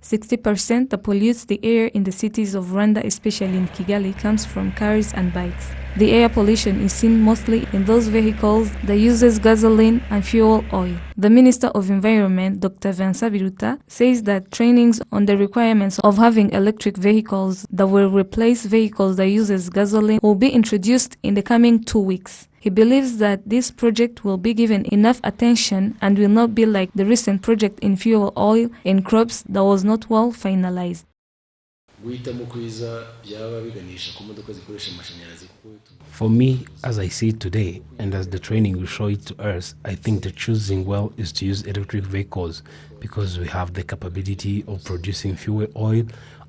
60% that pollutes the air in the cities of Rwanda, especially in Kigali, comes from cars and bikes. The air pollution is seen mostly in those vehicles that uses gasoline and fuel oil. The Minister of Environment, Dr. Vincent Biruta, says that trainings on the requirements of having electric vehicles that will replace vehicles that uses gasoline will be introduced in the coming 2 weeks. He believes that this project will be given enough attention and will not be like the recent project in fuel oil in crops that was not well finalized. For me, as I see it today, and as the training will show it to us, I think the choosing well is to use electric vehicles because we have the capability of producing fuel oil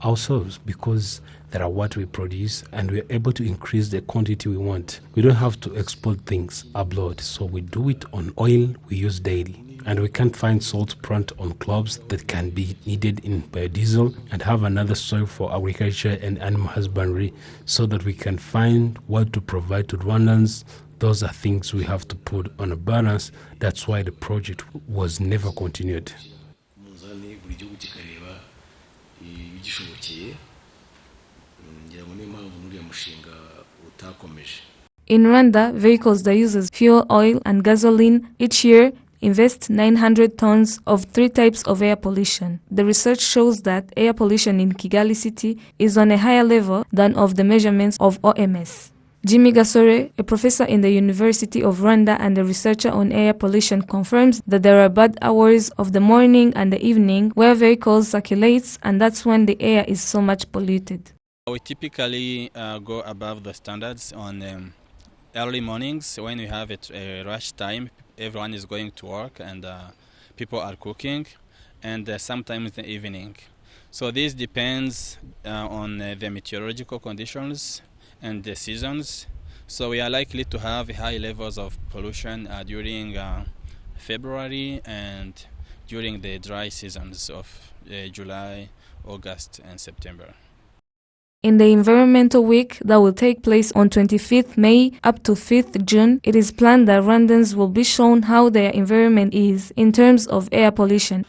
ourselves, because that are what we produce and we're able to increase the quantity we want. We don't have to export things abroad, so we do it on oil we use daily. And we can't find salt plant on clubs that can be needed in biodiesel and have another soil for agriculture and animal husbandry so that we can find what to provide to Rwandans. Those are things we have to put on a balance. That's why the project was never continued. In Rwanda, vehicles that uses fuel oil and gasoline each year invest 900 tons of 3 types of air pollution. The research shows that air pollution in Kigali city is on a higher level than of the measurements of OMS. Jimmy Gasore, a professor in the University of Rwanda and a researcher on air pollution, confirms that there are bad hours of the morning and the evening where vehicles circulate, and that's when the air is so much polluted. We typically go above the standards on early mornings when we have a rush time. Everyone is going to work and people are cooking, and sometimes in the evening. So this depends on the meteorological conditions and the seasons. So we are likely to have high levels of pollution during February and during the dry seasons of July, August and September. In the Environmental Week that will take place on 25th May up to 5th June, it is planned that Rwandans will be shown how their environment is in terms of air pollution.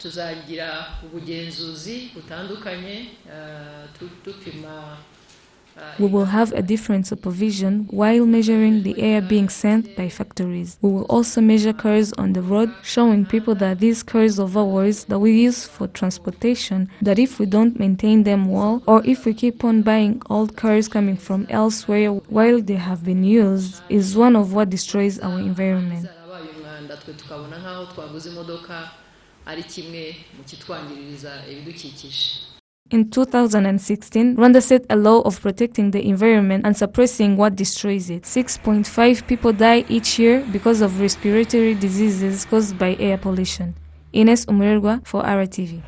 We will have a different supervision while measuring the air being sent by factories. We will also measure cars on the road, showing people that these cars of ours that we use for transportation, that if we don't maintain them well, or if we keep on buying old cars coming from elsewhere while they have been used, is one of what destroys our environment. In 2016, Rwanda set a law of protecting the environment and suppressing what destroys it. 6.5 people die each year because of respiratory diseases caused by air pollution. Ines Umurerwa for RTV.